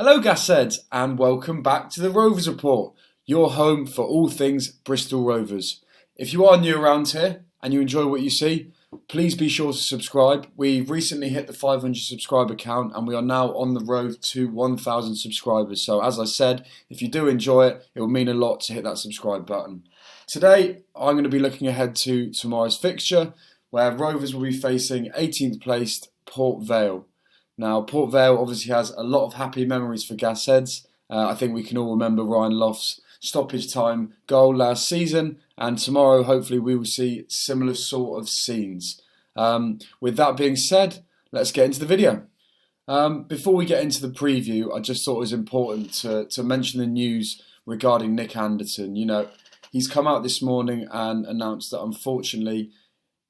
Hello Gassheads and welcome back to the Rovers Report, your home for all things Bristol Rovers. If you are new around here and you enjoy what you see, please be sure to subscribe. We've recently hit the 500 subscriber count and we are now on the road to 1,000 subscribers. So as I said, if you do enjoy it, it will mean a lot to hit that subscribe button. Today I'm going to be looking ahead to tomorrow's fixture where Rovers will be facing 18th placed Port Vale. Now, Port Vale obviously has a lot of happy memories for Gassheads. I think we can all remember Ryan Lough's stoppage time goal last season, and tomorrow hopefully we will see similar sort of scenes. With that being said, let's get into the video. Before we get into the preview, I just thought it was important to mention the news regarding Nick Anderton. You know, he's come out this morning and announced that unfortunately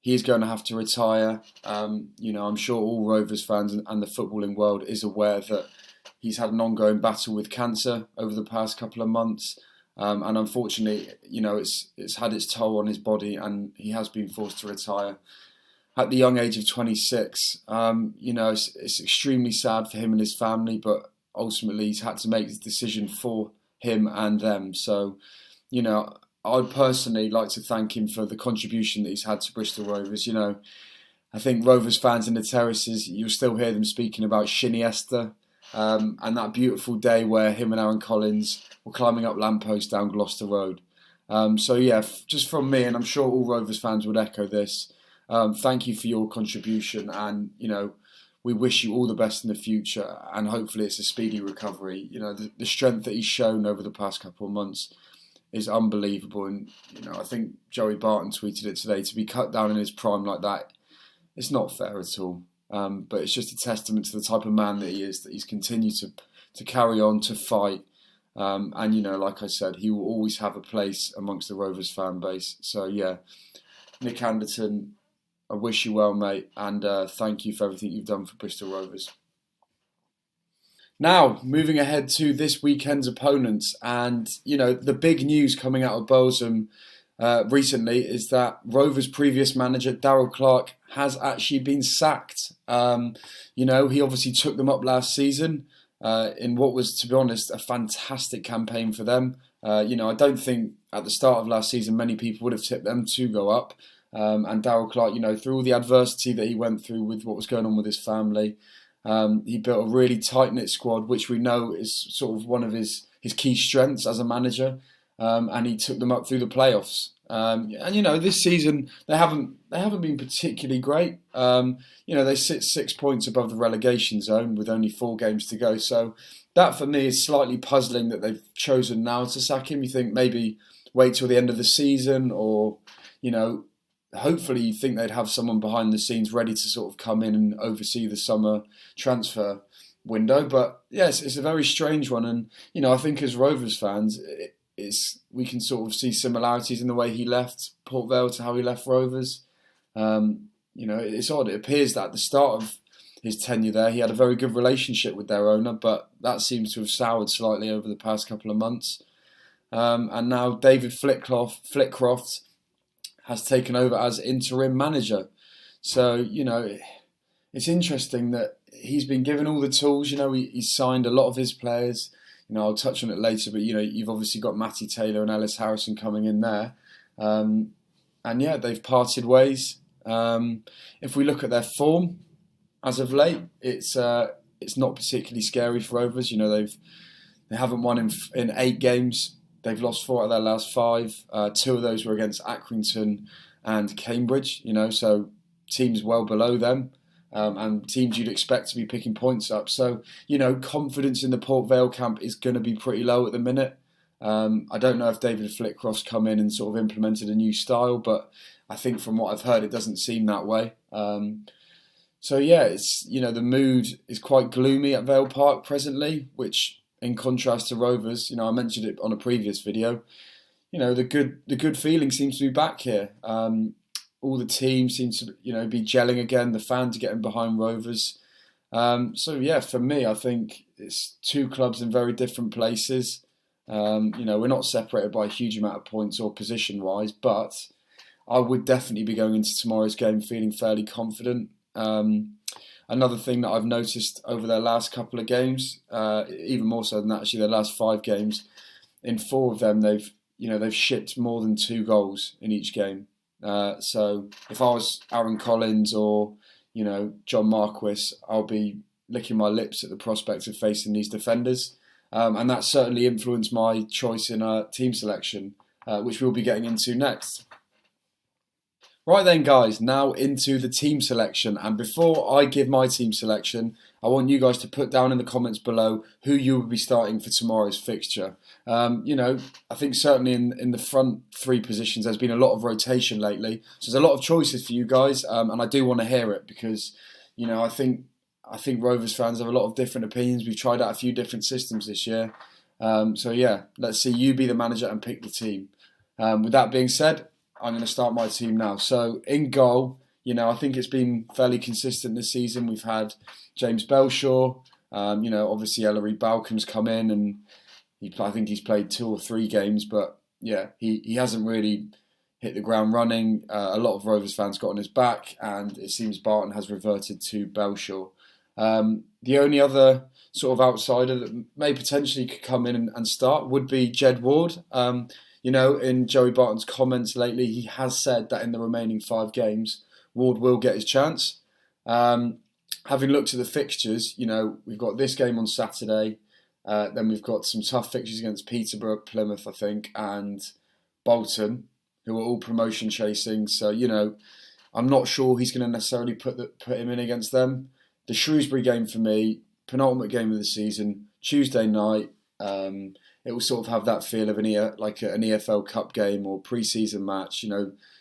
he's going to have to retire. I'm sure all Rovers fans and the footballing world is aware that he's had an ongoing battle with cancer over the past couple of months. And unfortunately, it's had its toll on his body and he has been forced to retire at the young age of 26. It's extremely sad for him and his family, but ultimately he's had to make this decision for him and them. So, I'd personally like to thank him for the contribution that he's had to Bristol Rovers. I think Rovers fans in the terraces, you'll still hear them speaking about Shiniesta and that beautiful day where him and Aaron Collins were climbing up lampposts down Gloucester Road. Just from me, and I'm sure all Rovers fans would echo this, thank you for your contribution, and we wish you all the best in the future, and hopefully it's a speedy recovery. The strength that he's shown over the past couple of months is unbelievable, and I think Joey Barton tweeted it today. To be cut down in his prime like that, it's not fair at all. But it's just a testament to the type of man that he is, that he's continued to carry on, to fight, and like I said, he will always have a place amongst the Rovers fan base. So yeah, Nick Anderton, I wish you well, mate, and thank you for everything you've done for Bristol Rovers. Now, moving ahead to this weekend's opponents, and the big news coming out of Belgium recently is that Rovers' previous manager, Darrell Clarke, has actually been sacked. He obviously took them up last season in what was, to be honest, a fantastic campaign for them. I don't think at the start of last season many people would have tipped them to go up. And Darrell Clarke, through all the adversity that he went through with what was going on with his family, he built a really tight-knit squad, which we know is sort of one of his key strengths as a manager, and he took them up through the playoffs. This season they haven't been particularly great. They sit 6 points above the relegation zone with only 4 games to go. So that for me is slightly puzzling that they've chosen now to sack him. You think maybe wait till the end of the season, or hopefully you think they'd have someone behind the scenes ready to sort of come in and oversee the summer transfer window. But yes, it's a very strange one, and I think as Rovers fans, we can sort of see similarities in the way he left Port Vale to how he left Rovers. It's odd. It appears that at the start of his tenure there, he had a very good relationship with their owner, but that seems to have soured slightly over the past couple of months. And now David Flitcroft has taken over as interim manager. So, it's interesting that he's been given all the tools. He's signed a lot of his players. I'll touch on it later, but, you've obviously got Matty Taylor and Ellis Harrison coming in there. They've parted ways. If we look at their form as of late, it's not particularly scary for Rovers. They haven't won in 8 games. They've lost 4 out of their last 5. 2 of those were against Accrington and Cambridge, so teams well below them. And teams you'd expect to be picking points up. So, confidence in the Port Vale camp is going to be pretty low at the minute. I don't know if David Flitcroft's come in and sort of implemented a new style, but I think from what I've heard, it doesn't seem that way. It's, the mood is quite gloomy at Vale Park presently, which in contrast to Rovers, I mentioned it on a previous video, the good feeling seems to be back here. All the teams seem to, be gelling again. The fans are getting behind Rovers. For me, I think it's 2 clubs in very different places. We're not separated by a huge amount of points or position-wise, but I would definitely be going into tomorrow's game feeling fairly confident. another thing that I've noticed over their last couple of games, even more so than actually their last 5 games. In 4 of them, they've shipped more than 2 goals in each game. So if I was Aaron Collins or John Marquis, I'll be licking my lips at the prospect of facing these defenders, and that certainly influenced my choice in team selection, which we'll be getting into next. Right then, guys, now into the team selection. And before I give my team selection, I want you guys to put down in the comments below who you will be starting for tomorrow's fixture. I think certainly in the front 3 positions, there's been a lot of rotation lately. So there's a lot of choices for you guys, and I do want to hear it because, I think Rovers fans have a lot of different opinions. We've tried out a few different systems this year. So yeah, let's see you be the manager and pick the team. With that being said, I'm going to start my team now. So in goal, I think it's been fairly consistent this season. We've had James Belshaw, obviously Ellery Balcom's come in and I think he's played 2 or 3 games, but yeah, he hasn't really hit the ground running. A lot of Rovers fans got on his back, and it seems Barton has reverted to Belshaw. The only other sort of outsider that may potentially could come in and start would be Jed Ward. In Joey Barton's comments lately, he has said that in the remaining 5 games, Ward will get his chance. Having looked at the fixtures, we've got this game on Saturday. Then we've got some tough fixtures against Peterborough, Plymouth, I think, and Bolton, who are all promotion chasing. So, I'm not sure he's going to necessarily put him in against them. The Shrewsbury game for me, penultimate game of the season, Tuesday night. It will sort of have that feel of an EFL Cup game or pre-season match.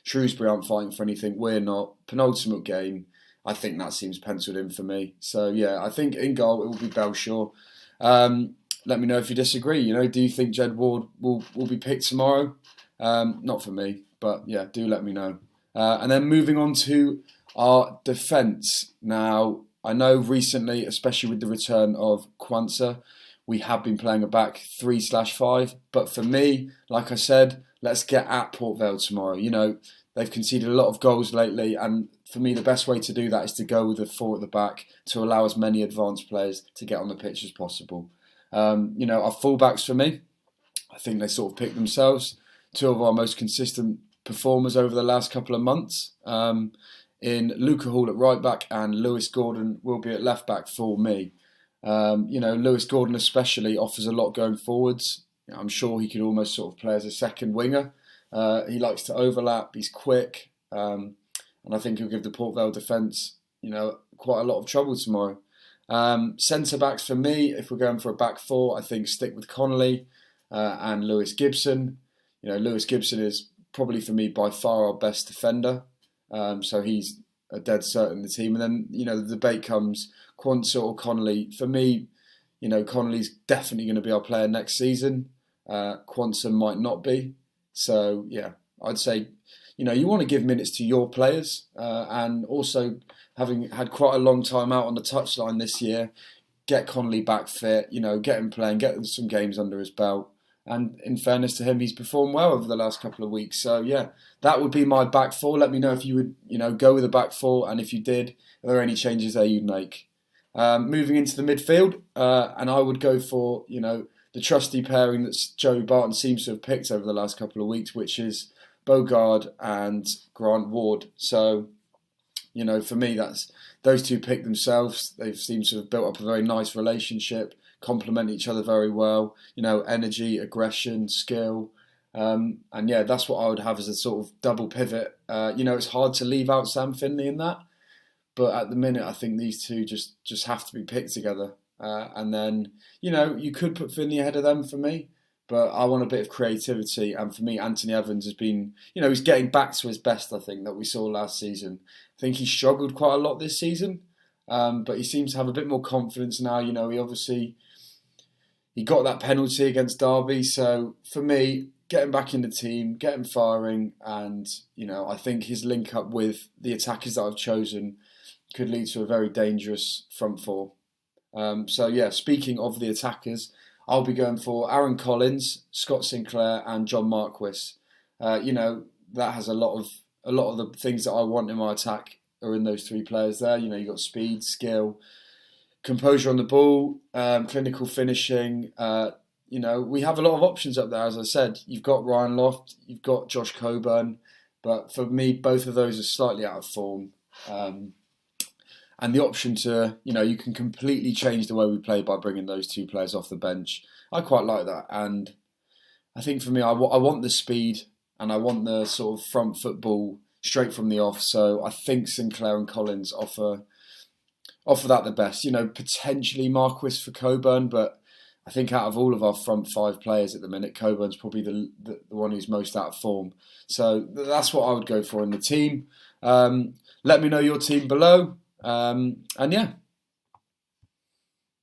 Shrewsbury aren't fighting for anything. We're not. Penultimate game. I think that seems penciled in for me. So yeah, I think in goal it will be Belshaw. Let me know if you disagree. Do you think Jed Ward will be picked tomorrow? Not for me, but yeah, do let me know. And then moving on to our defence. Now, I know recently, especially with the return of Quansah, we have been playing a back 3/5. But for me, like I said, let's get at Port Vale tomorrow. They've conceded a lot of goals lately, and for me, the best way to do that is to go with a 4 at the back to allow as many advanced players to get on the pitch as possible. Our fullbacks for me, I think they sort of pick themselves. 2 of our most consistent performers over the last couple of months. In Luca Hall at right back and Lewis Gordon will be at left back for me. Lewis Gordon especially offers a lot going forwards. I'm sure he could almost sort of play as a second winger. He likes to overlap. He's quick, and I think he'll give the Port Vale defence, quite a lot of trouble tomorrow. Centre backs for me, if we're going for a back 4, I think stick with Connolly and Lewis Gibson. Lewis Gibson is probably for me by far our best defender, so he's a dead cert in the team. And then the debate comes Quansah or Connolly. For me, Connolly's definitely going to be our player next season. Quansah might not be. So yeah, I'd say you want to give minutes to your players, and also having had quite a long time out on the touchline this year, get Connolly back fit. Get him playing, get some games under his belt. And in fairness to him, he's performed well over the last couple of weeks. So yeah, that would be my back 4. Let me know if you would, go with a back 4, and if you did, are there any changes there you'd make? Moving into the midfield, and I would go for the trusty pairing that Joey Barton seems to have picked over the last couple of weeks, which is Bogard and Grant Ward. So, for me, that's those 2 pick themselves. They seem to have built up a very nice relationship, complement each other very well. Energy, aggression, skill. And yeah, that's what I would have as a sort of double pivot. It's hard to leave out Sam Finley in that. But at the minute, I think these 2 just have to be picked together. And then, you could put Finley ahead of them for me. But I want a bit of creativity. And for me, Anthony Evans has been, he's getting back to his best, I think, that we saw last season. I think he struggled quite a lot this season. But he seems to have a bit more confidence now. He got that penalty against Derby. So for me, get him back in the team, get him firing. And, I think his link up with the attackers that I've chosen could lead to a very dangerous front 4. So yeah, speaking of the attackers, I'll be going for Aaron Collins, Scott Sinclair, and John Marquis. That has a lot of the things that I want in my attack are in those three players there. You know, you've got speed, skill, composure on the ball, clinical finishing. You know, we have a lot of options up there. As I said, you've got Ryan Loft, you've got Josh Coburn, but for me, both of those are slightly out of form. And the option to, you know, you can completely change the way we play by bringing those two players off the bench. I quite like that. And I think for me, I want the speed and I want the sort of front football straight from the off. So I think Sinclair and Collins offer that the best. You know, potentially Marquis for Coburn, but I think out of all of our front five players at the minute, Coburn's probably the one who's most out of form. So that's what I would go for in the team. Let me know your team below. And yeah.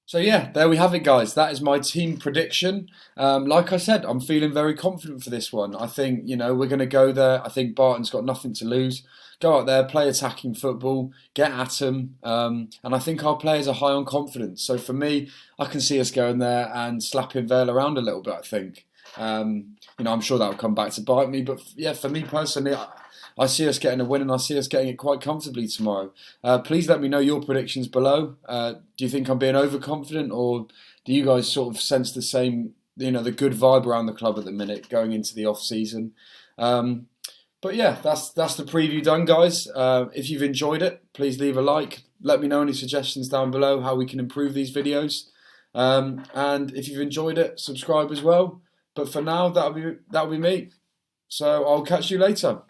So yeah, there we have it, guys. That is my team prediction. Like I said, I'm feeling very confident for this one. I think, you know, we're going to go there. I think Barton's got nothing to lose. Go out there, play attacking football, get at them. And I think our players are high on confidence. So for me, I can see us going there and slapping Vale around a little bit, I think. You know, I'm sure that will come back to bite me. But yeah, for me personally, I see us getting a win and I see us getting it quite comfortably tomorrow. Please let me know your predictions below. Do you think I'm being overconfident, or do you guys sort of sense the same, you know, the good vibe around the club at the minute going into the off season? But yeah, that's the preview done, guys. If you've enjoyed it, please leave a like. Let me know any suggestions down below how we can improve these videos. And if you've enjoyed it, subscribe as well. But for now, that'll be me. So I'll catch you later.